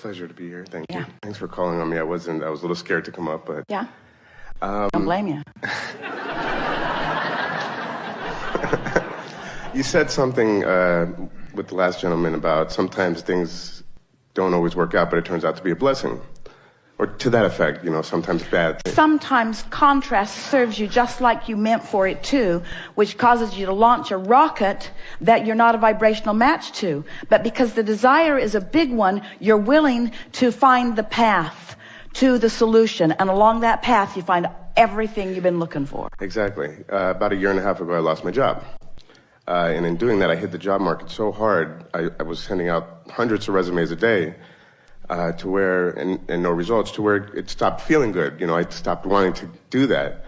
pleasure to be here. Thank Yeah. you. Thanks for calling on me. I was a little scared to come up, but Yeah. Don't blame you. you said something with the last gentleman about sometimes things don't always work out, but it turns out to be a blessing. Or to that effect, sometimes bad things. Sometimes contrast serves you just like you meant for it to, which causes you to launch a rocket that you're not a vibrational match to. But because the desire is a big one, you're willing to find the path to the solution. And along that path, you find everything you've been looking for. Exactly. About a year and a half ago, I lost my job. And in doing that, I hit the job market so hard, I was sending out hundreds of resumes a day. To where, and no results, to where it stopped feeling good. I stopped wanting to do that.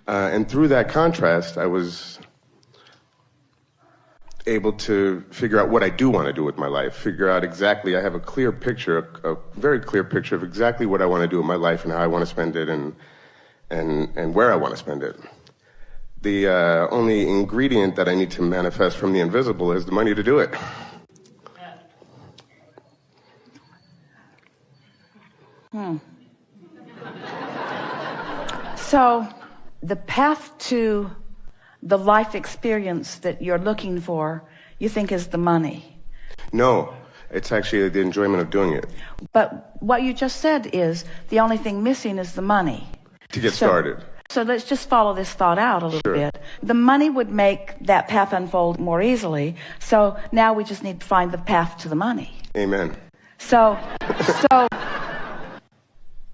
And through that contrast, I was able to figure out what I do want to do with my life, figure out exactly, I have a clear picture, a very clear picture of exactly what I want to do with my life and how I want to spend it and where I want to spend it. The only ingredient that I need to manifest from the invisible is the money to do it. So the path to the life experience that you're looking for, you think is the money. No, it's actually the enjoyment of doing it. But what you just said is the only thing missing is the money. To get started. So let's just follow this thought out a little bit. The money would make that path unfold more easily. So now we just need to find the path to the money. Amen. So,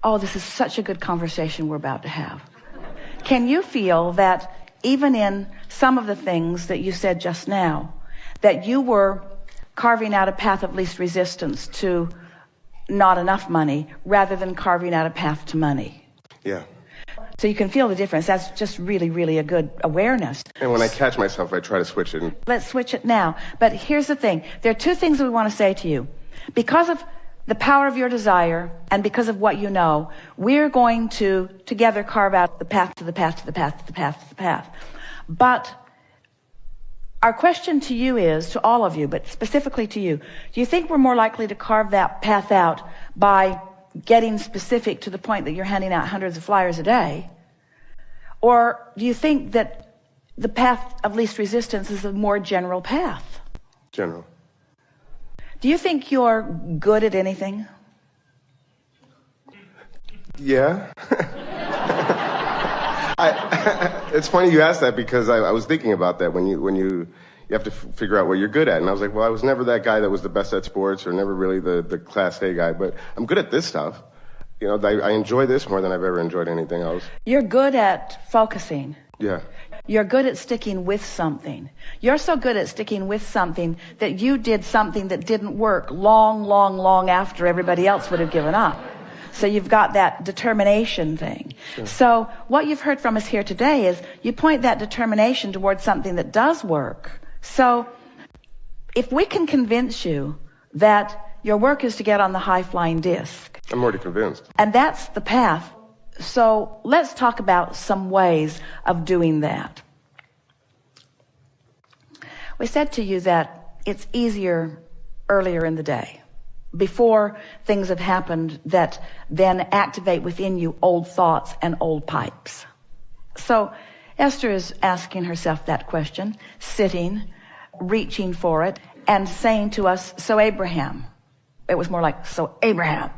oh, this is such a good conversation we're about to have. Can you feel that even in some of the things that you said just now, that you were carving out a path of least resistance to not enough money rather than carving out a path to money? Yeah. So you can feel the difference. That's just really, really a good awareness. And when I catch myself, I try to switch it. Let's switch it now. But here's the thing. There are two things we want to say to you. Because of the power of your desire and because of what you know, we're going to together carve out the path to the path to the path to the path to the path. But our question to you is, to all of you, but specifically to you, do you think we're more likely to carve that path out by getting specific to the point that you're handing out hundreds of flyers a day? Or do you think that the path of least resistance is a more general path? General. Do you think you're good at anything? Yeah. It's funny you asked that because I was thinking about that when you have to figure out what you're good at. And I was like, well, I was never that guy that was the best at sports or never really the class A guy, but I'm good at this stuff. I enjoy this more than I've ever enjoyed anything else. You're good at focusing. Yeah. You're good at sticking with something. You're so good at sticking with something that you did something that didn't work long after everybody else would have given up. So you've got that determination thing. Sure. So what you've heard from us here today is you point that determination towards something that does work. So if we can convince you that your work is to get on the high-flying disc. I'm already convinced. And that's the path. So let's talk about some ways of doing that. We said to you that it's easier earlier in the day, before things have happened that then activate within you old thoughts and old pipes. So Esther is asking herself that question, sitting, reaching for it, and saying to us, so Abraham. It was more like, so Abraham.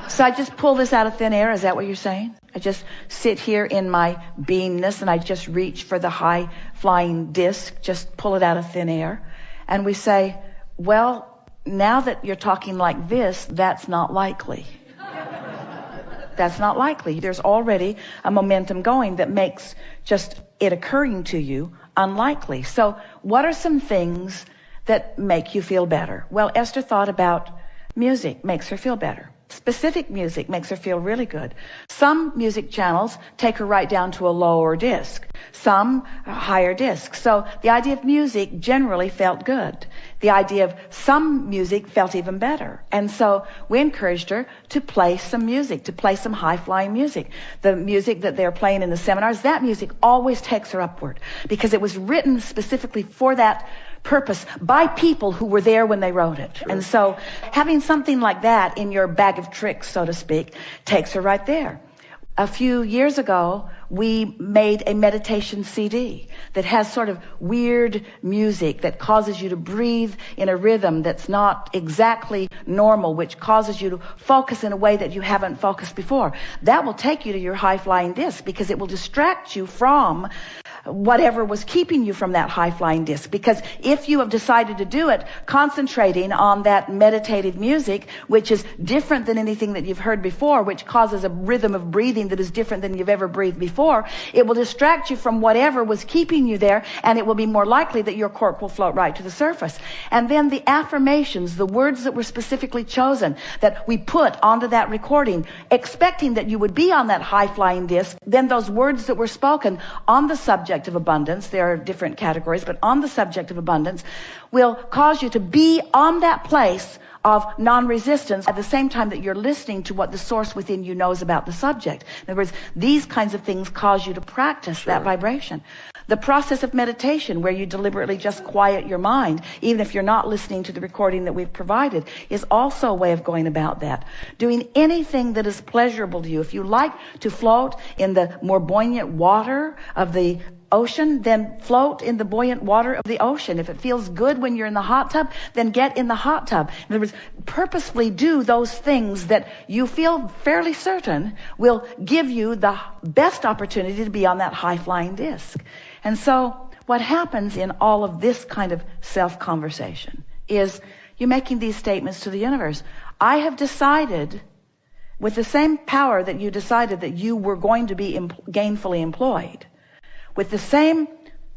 So I just pull this out of thin air, is that what you're saying? I just sit here in my beingness and I just reach for the high flying disc, just pull it out of thin air. And we say, well, now that you're talking like this, that's not likely. That's not likely. There's already a momentum going that makes just it occurring to you unlikely. So what are some things that make you feel better? Well, Esther thought about music makes her feel better. Specific music makes her feel really good. Some music channels take her right down to a lower disc. Some higher disc. So the idea of music generally felt good. The idea of some music felt even better. And so we encouraged her to play some music, to play some high-flying music. The music that they're playing in the seminars, that music always takes her upward because it was written specifically for that purpose by people who were there when they wrote it. Sure. And so having something like that in your bag of tricks, so to speak, takes her right there. A few years ago, we made a meditation CD that has sort of weird music that causes you to breathe in a rhythm that's not exactly normal, which causes you to focus in a way that you haven't focused before. That will take you to your high-flying disc because it will distract you from whatever was keeping you from that high-flying disc. Because if you have decided to do it, concentrating on that meditative music, which is different than anything that you've heard before, which causes a rhythm of breathing that is different than you've ever breathed before, it will distract you from whatever was keeping you there, and it will be more likely that your cork will float right to the surface. And then the affirmations, the words that were specifically chosen, that we put onto that recording, expecting that you would be on that high-flying disc, then those words that were spoken on the subject of abundance, there are different categories, but on the subject of abundance, will cause you to be on that place of non-resistance at the same time that you're listening to what the source within you knows about the subject. In other words, these kinds of things cause you to practice that vibration. The process of meditation, where you deliberately just quiet your mind, even if you're not listening to the recording that we've provided, is also a way of going about that. Doing anything that is pleasurable to you. If you like to float in the more buoyant water of the ocean, then float in the buoyant water of the ocean. If it feels good when you're in the hot tub, then get in the hot tub. In other words, purposefully do those things that you feel fairly certain will give you the best opportunity to be on that high-flying disc. And so what happens in all of this kind of self-conversation is you're making these statements to the universe. I have decided, with the same power that you decided that you were going to be gainfully employed, with the same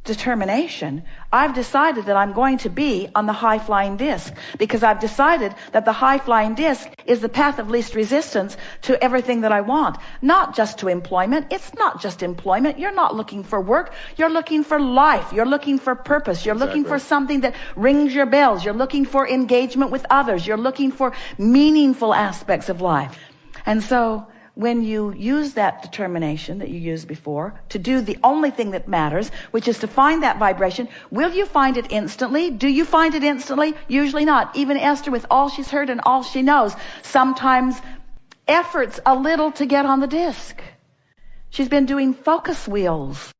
determination, I've decided that I'm going to be on the high-flying disc, because I've decided that the high-flying disc is the path of least resistance to everything that I want. Not just to employment. It's not just employment. You're not looking for work. You're looking for life. You're looking for purpose. You're looking for something that rings your bells. You're looking for engagement with others. You're looking for meaningful aspects of life. And so when you use that determination that you used before to do the only thing that matters, which is to find that vibration, will you find it instantly? Do you find it instantly? Usually not. Even Esther, with all she's heard and all she knows, sometimes efforts a little to get on the disc. She's been doing focus wheels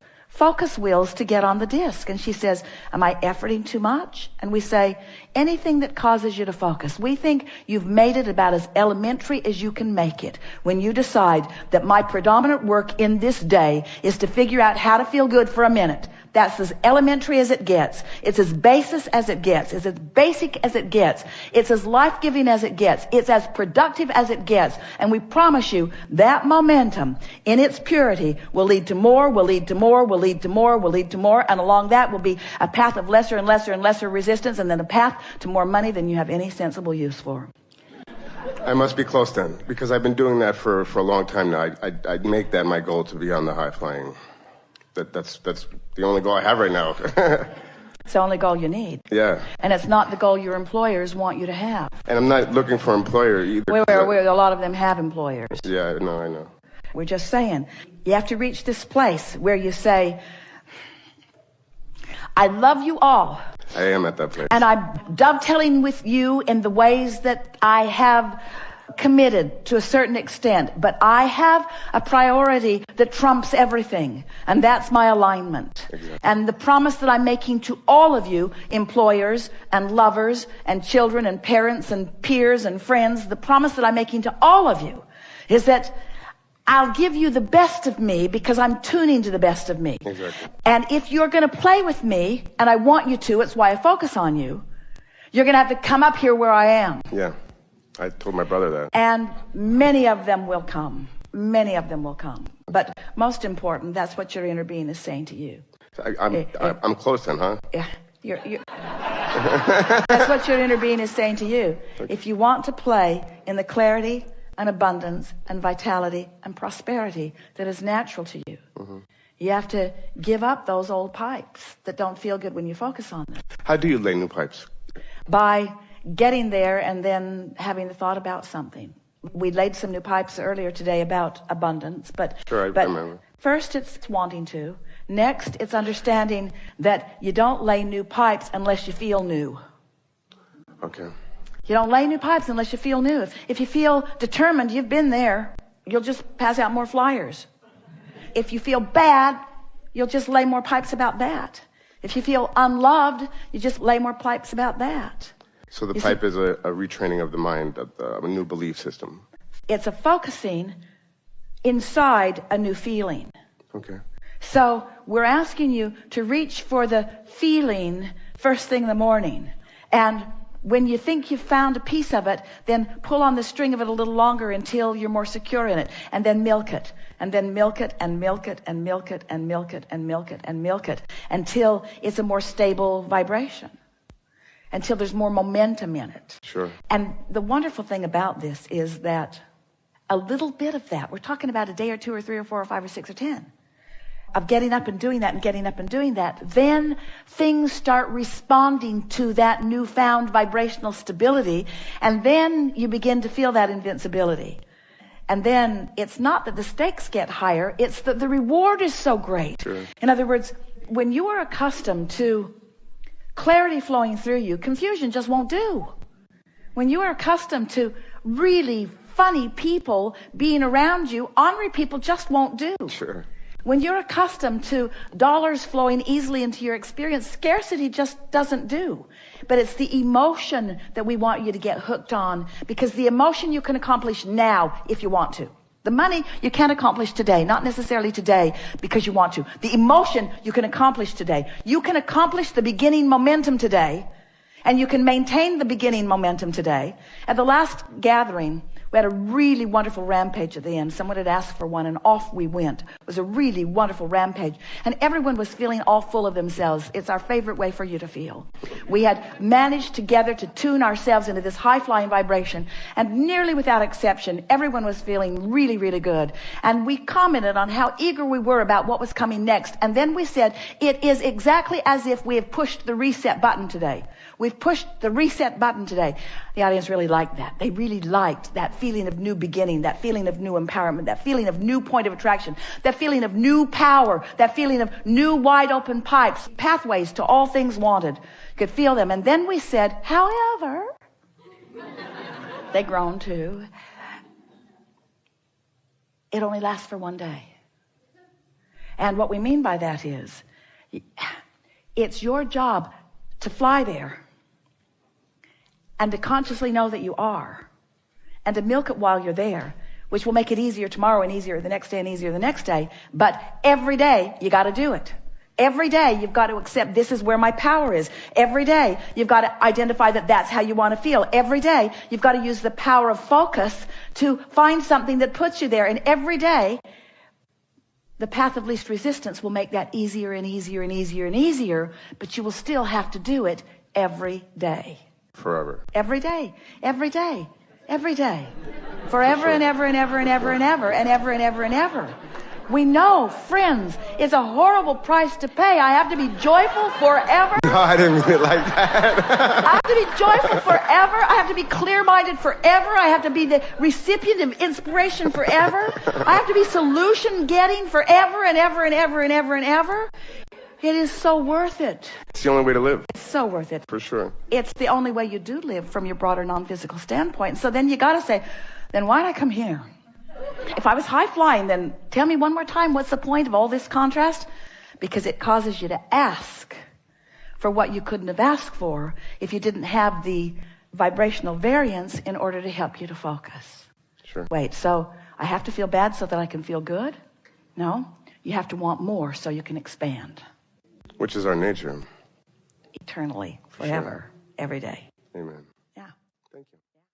to get on the disc. And she says, am I efforting too much? And we say, anything that causes you to focus. We think you've made it about as elementary as you can make it when you decide that my predominant work in this day is to figure out how to feel good for a minute. That's as elementary as it gets. It's as basis as it gets. It's as basic as it gets. It's as life-giving as it gets. It's as productive as it gets. And we promise you that momentum in its purity will lead to more, will lead to more, will lead to more, will lead to more. And along that will be a path of lesser and lesser and lesser resistance, and then a path to more money than you have any sensible use for. I must be close then, because I've been doing that for a long time now. I'd make that my goal to be on the high flying. That's the only goal I have right now. It's the only goal you need. Yeah. And it's not the goal your employers want you to have. And I'm not looking for an employer either. A lot of them have employers. Yeah, no, I know. We're just saying, you have to reach this place where you say, I love you all. I am at that place. And I'm dovetailing with you in the ways that I have committed to a certain extent, but I have a priority that trumps everything, and that's my alignment. Exactly. And the promise that I'm making to all of you, employers and lovers and children and parents and peers and friends, the promise that I'm making to all of you is that I'll give you the best of me because I'm tuning to the best of me. Exactly. And if you're going to play with me, and I want you to, it's why I focus on you, you're going to have to come up here where I am. Yeah. I told my brother that. And many of them will come. Many of them will come. But most important, that's what your inner being is saying to you. I'm close then, huh? Yeah. That's what your inner being is saying to you. If you want to play in the clarity and abundance and vitality and prosperity that is natural to you, you have to give up those old pipes that don't feel good when you focus on them. How do you lay new pipes? By getting there and then having the thought about something. We laid some new pipes earlier today about abundance, but Sure, I remember. First it's wanting to, Next, it's understanding that you don't lay new pipes unless you feel new. Okay. You don't lay new pipes unless you feel new. If you feel determined, you've been there, you'll just pass out more flyers. If you feel bad, you'll just lay more pipes about that. If you feel unloved, you just lay more pipes about that. So the pipe is a retraining of the mind, of a new belief system. It's a focusing inside a new feeling. Okay. So we're asking you to reach for the feeling first thing in the morning. And when you think you've found a piece of it, then pull on the string of it a little longer until you're more secure in it. And then milk it. And then milk it and milk it and milk it and milk it and milk it and milk it until it's a more stable vibration. Until there's more momentum in it. Sure. And the wonderful thing about this is that a little bit of that, we're talking about a day or 2 or 3 or 4 or 5 or 6 or 10, of getting up and doing that and getting up and doing that, then things start responding to that newfound vibrational stability, and then you begin to feel that invincibility. And then it's not that the stakes get higher, it's that the reward is so great. Sure. In other words, when you are accustomed to clarity flowing through you, confusion just won't do. When you are accustomed to really funny people being around you, ornery people just won't do. Sure. When you're accustomed to dollars flowing easily into your experience, scarcity just doesn't do. But it's the emotion that we want you to get hooked on, because the emotion you can accomplish now if you want to. The money you can't accomplish today, not necessarily today because you want to. The emotion you can accomplish today. You can accomplish the beginning momentum today, and you can maintain the beginning momentum today. At the last gathering, we had a really wonderful rampage at the end. Someone had asked for one, and off we went. It was a really wonderful rampage. And everyone was feeling all full of themselves. It's our favorite way for you to feel. We had managed together to tune ourselves into this high-flying vibration. And nearly without exception, everyone was feeling really, really good. And we commented on how eager we were about what was coming next. And then we said, it is exactly as if we have pushed the reset button today. We've pushed the reset button today. The audience really liked that. They really liked that feeling of new beginning, that feeling of new empowerment, that feeling of new point of attraction, that feeling of new power, that feeling of new wide open pipes, pathways to all things wanted. You could feel them. And then we said, however, they groaned too, it only lasts for one day. And what we mean by that is, it's your job to fly there and to consciously know that you are, and to milk it while you're there, which will make it easier tomorrow and easier the next day and easier the next day. But every day you got to do it. Every day you've got to accept this is where my power is. Every day you've got to identify that that's how you want to feel. Every day you've got to use the power of focus to find something that puts you there. And every day the path of least resistance will make that easier and easier and easier and easier, but you will still have to do it every day. Forever. Every day. Every day. Every day. Forever and ever and ever and ever and ever and ever and ever and ever. We know, friends, it's a horrible price to pay. I have to be joyful forever. No, I didn't mean it like that. I have to be joyful forever. I have to be clear-minded forever. I have to be the recipient of inspiration forever. I have to be solution-getting forever and ever and ever and ever and ever. It is so worth it. It's the only way to live. It's so worth it. For sure. It's the only way you do live from your broader non-physical standpoint. So then you got to say, then why'd I come here? If I was high-flying, then tell me one more time, what's the point of all this contrast? Because it causes you to ask for what you couldn't have asked for if you didn't have the vibrational variance in order to help you to focus. Sure. Wait, so I have to feel bad so that I can feel good? No, you have to want more so you can expand. Which is our nature. Eternally, forever, every day. Amen.